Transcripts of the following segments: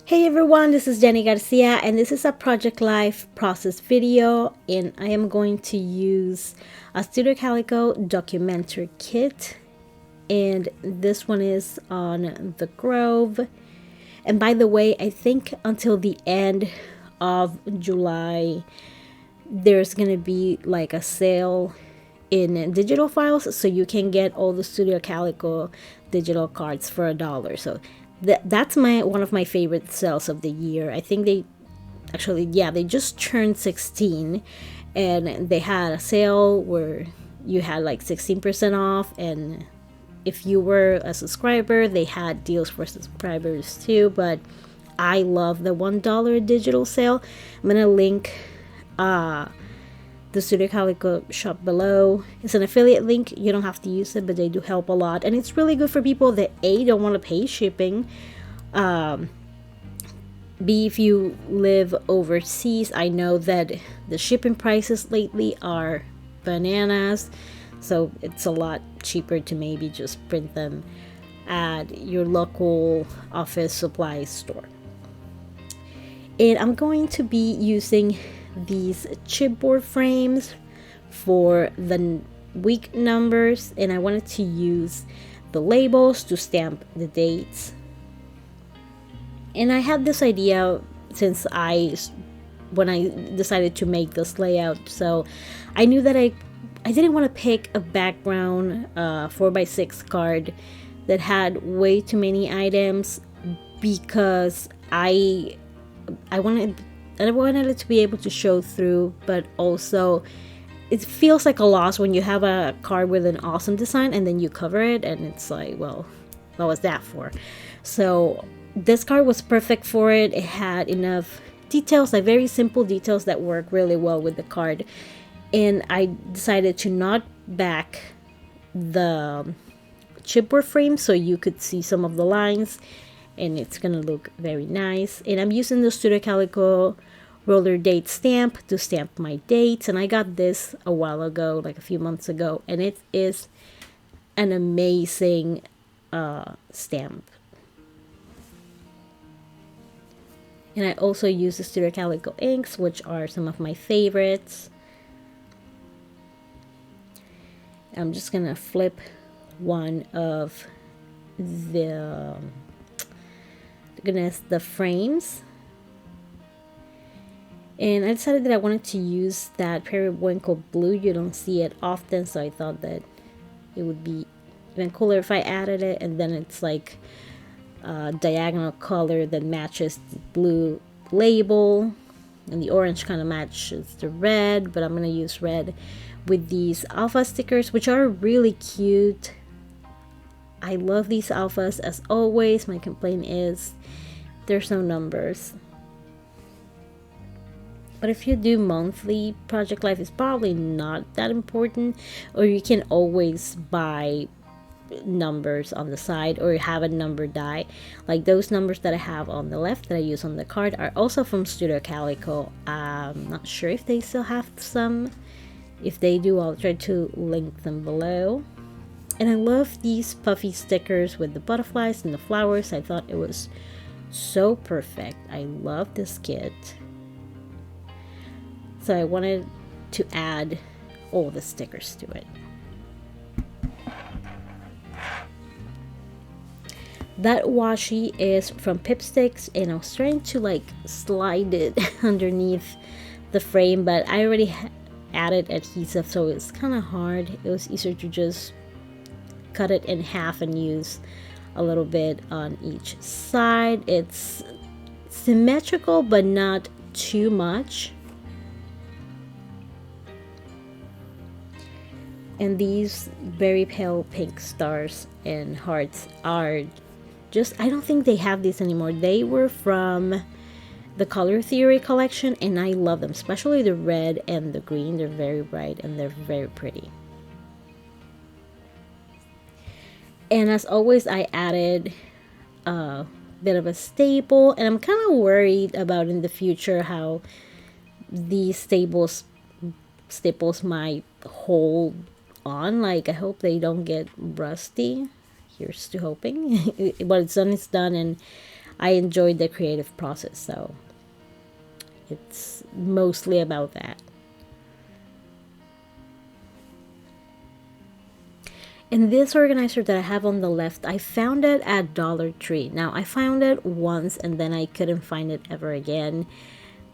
Hey everyone, this is Jenny Garcia and this is a Project Life process video, and I am going to use a Studio Calico documentary kit, and this one is on the Grove. And by the way, I think until the end of July there's gonna be like a sale in digital files, so you can get all the Studio Calico digital cards for $1. So that's my one of my favorite sales of the year. I think they actually, yeah, they just turned 16 and they had a sale where you had like 16% off, and if you were a subscriber they had deals for subscribers too. But I love the $1 digital sale. I'm gonna link the Studio Calico shop below. It's an affiliate link. You don't have to use it, but they do help a lot, and it's really good for people that A, don't want to pay shipping, B, if you live overseas. I know that the shipping prices lately are bananas, so it's a lot cheaper to maybe just print them at your local office supply store. And I'm going to be using these chipboard frames for the week numbers, and I wanted to use the labels to stamp the dates. And I had this idea since when I decided to make this layout, so I knew that I didn't want to pick a background 4x6 card that had way too many items, because I wanted it to be able to show through, but also it feels like a loss when you have a card with an awesome design and then you cover it and it's like, well, what was that for? So this card was perfect for it. It had enough details, like very simple details that work really well with the card. And I decided to not back the chipboard frame so you could see some of the lines, and it's gonna look very nice. And I'm using the Studio Calico roller date stamp to stamp my dates, and I got this a while ago, like a few months ago, and it is an amazing stamp. And I also use the Studio Calico inks, which are some of my favorites. I'm just gonna flip one of the frames, and I decided that I wanted to use that periwinkle blue. You don't see it often, so I thought that it would be even cooler if I added it, and then it's like a diagonal color that matches the blue label, and the orange kind of matches the red, but I'm gonna use red with these alpha stickers, which are really cute. I love these alphas as always. My complaint is there's no numbers. But if you do monthly, Project Life is probably not that important, or you can always buy numbers on the side or have a number die. Like those numbers that I have on the left that I use on the card are also from Studio Calico. I'm not sure if they still have some. If they do, I'll try to link them below. And I love these puffy stickers with the butterflies and the flowers. I thought it was so perfect. I love this kit. So I wanted to add all the stickers to it. That washi is from Pipsticks, and I was trying to like slide it underneath the frame, but I already added adhesive, so it's kind of hard. It was easier to just cut it in half and use a little bit on each side. It's symmetrical, but not too much. And these very pale pink stars and hearts are just, I don't think they have these anymore. They were from the Color Theory collection, and I love them, especially the red and the green. They're very bright and they're very pretty. And as always, I added a bit of a staple, and I'm kind of worried about in the future how these staples might hold on. Like, I hope they don't get rusty. Here's to hoping. What it's done is done, and I enjoyed the creative process, so it's mostly about that. And this organizer that I have on the left, I found it at Dollar Tree. Now, I found it once and then I couldn't find it ever again.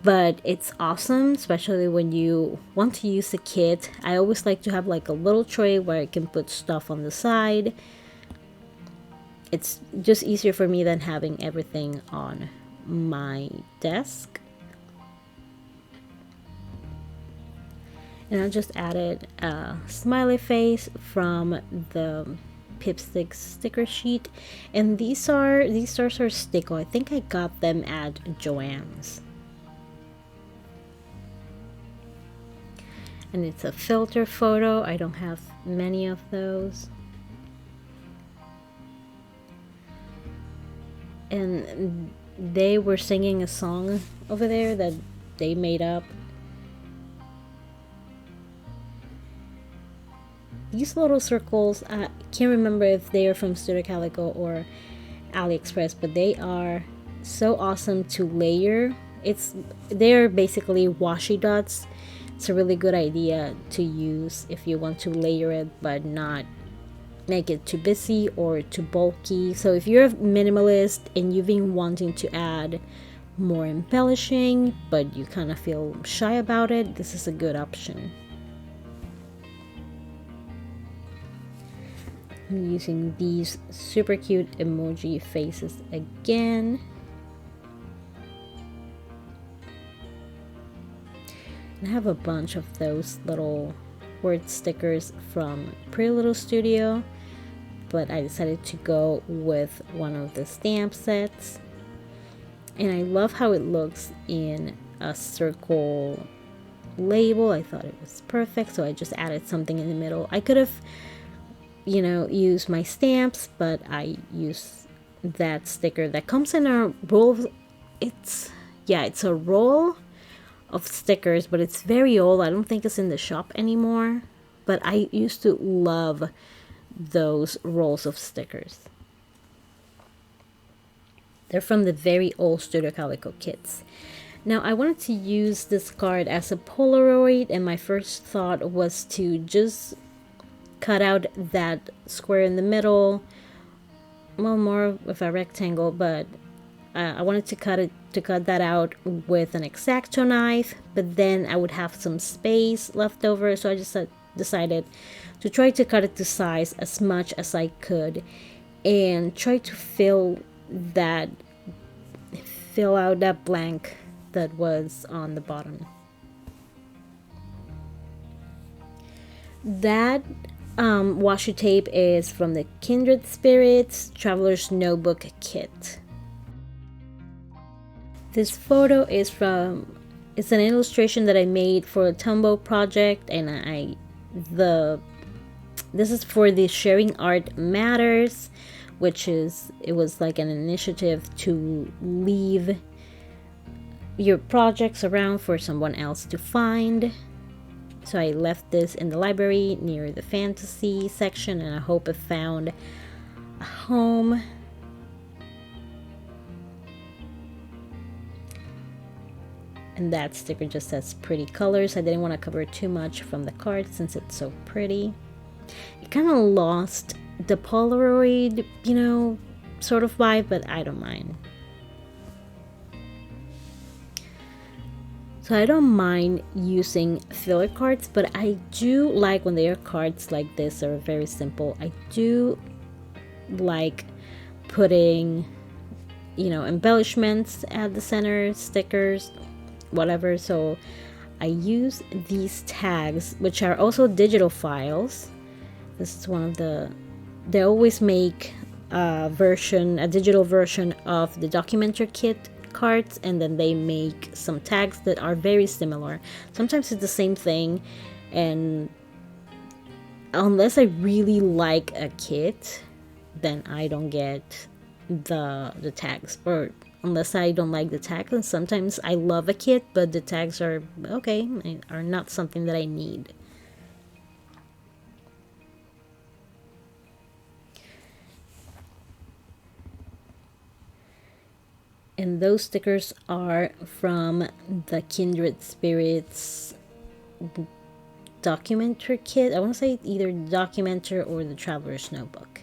But it's awesome, especially when you want to use a kit. I always like to have like a little tray where I can put stuff on the side. It's just easier for me than having everything on my desk. And I just added a smiley face from the Pipstick sticker sheet. And these stars are Sticko. I think I got them at Joann's. And it's a filter photo. I don't have many of those. And they were singing a song over there that they made up. These little circles, I can't remember if they are from Studio Calico or AliExpress, but they are so awesome to layer. They're basically washi dots. It's a really good idea to use if you want to layer it but not make it too busy or too bulky. So if you're a minimalist and you've been wanting to add more embellishing but you kind of feel shy about it, this is a good option. I'm using these super cute emoji faces again. I have a bunch of those little word stickers from Pretty Little Studio, but I decided to go with one of the stamp sets. And I love how it looks in a circle label. I thought it was perfect, so I just added something in the middle. I could have use my stamps, but I use that sticker that comes in a roll. It's a roll of stickers, but it's very old. I don't think it's in the shop anymore, but I used to love those rolls of stickers. They're from the very old Studio Calico kits. Now I wanted to use this card as a Polaroid, and my first thought was to just cut out that square in the middle, well, more of a rectangle, but I wanted to cut that out with an X-Acto knife, but then I would have some space left over, so I just decided to try to cut it to size as much as I could and try to fill out that blank that was on the bottom. That washi tape is from the Kindred Spirits Traveler's Notebook Kit. This photo is it's an illustration that I made for a Tumbo project, and this is for the Sharing Art Matters, it was like an initiative to leave your projects around for someone else to find. So I left this in the library near the fantasy section, and I hope it found a home. And that sticker just says pretty colors. I didn't want to cover too much from the card since it's so pretty. It kind of lost the Polaroid, sort of vibe, but I don't mind. So I don't mind using filler cards, but I do like when they are cards like this that are very simple. I do like putting, embellishments at the center, stickers, whatever. So I use these tags, which are also digital files. This is one of they always make a digital version of the Documenter kit cards, and then they make some tags that are very similar. Sometimes it's the same thing, and unless I really like a kit, then I don't get the tags, or unless I don't like the tag. And sometimes I love a kit, but the tags are okay, are not something that I need. And those stickers are from the Kindred Spirits Documenter kit. I want to say either Documenter or the Traveler's Notebook.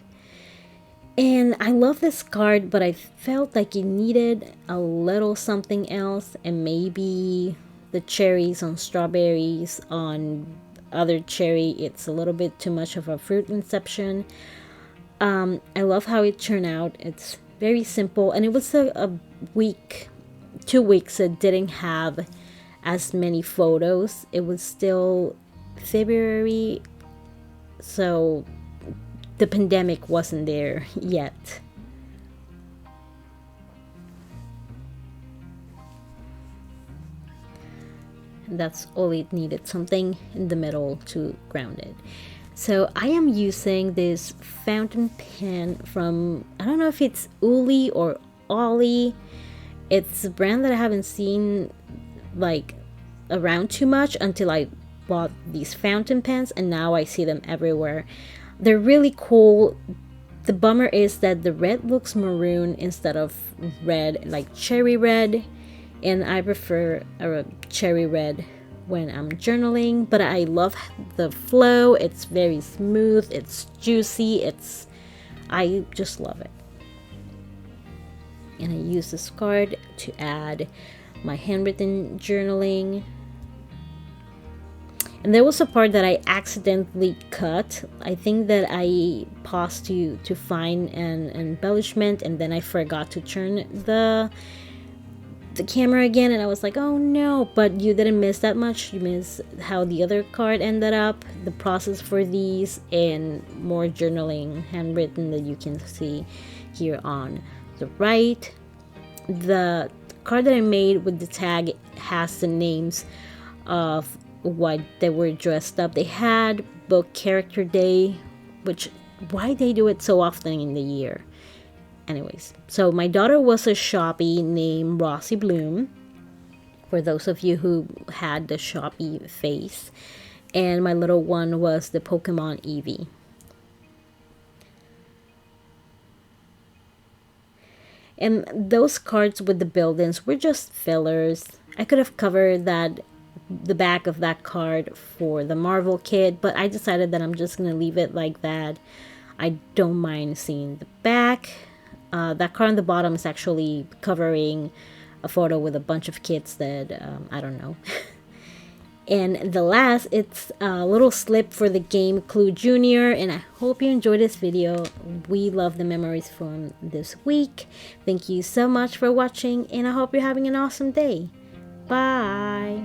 And I love this card, but I felt like it needed a little something else, and maybe the cherries on strawberries on other cherry, it's a little bit too much of a fruit inception. I love how it turned out. It's very simple, and it was a week, 2 weeks that didn't have as many photos. It was still February, so the pandemic wasn't there yet. And that's all it needed, something in the middle to ground it. So I am using this fountain pen from, I don't know if it's Uli or Ollie. It's a brand that I haven't seen like around too much until I bought these fountain pens, and now I see them everywhere. They're really cool. The bummer is that the red looks maroon instead of red, like cherry red, and I prefer a cherry red when I'm journaling. But I love the flow. It's very smooth, it's juicy, I just love it. And I use this card to add my handwritten journaling. And there was a part that I accidentally cut. I think that I paused to find an embellishment, and then I forgot to turn the camera again, and I was like, oh no. But you didn't miss that much. You missed how the other card ended up, the process for these, and more journaling handwritten that you can see here on the right. The card that I made with the tag has the names of what they were dressed up. They had book character day, which why they do it so often in the year. Anyways, so my daughter was a Shopee named Rossi Bloom, for those of you who had the Shopee face, and my little one was the Pokemon Eevee. And those cards with the buildings were just fillers. I could have covered the back of that card for the Marvel kit, but I decided that I'm just gonna leave it like that. I don't mind seeing the back. That card on the bottom is actually covering a photo with a bunch of kits that I don't know. And the last, it's a little slip for the game Clue Junior, and I hope you enjoyed this video. We love the memories from this week. Thank you so much for watching, and I hope you're having an awesome day. Bye!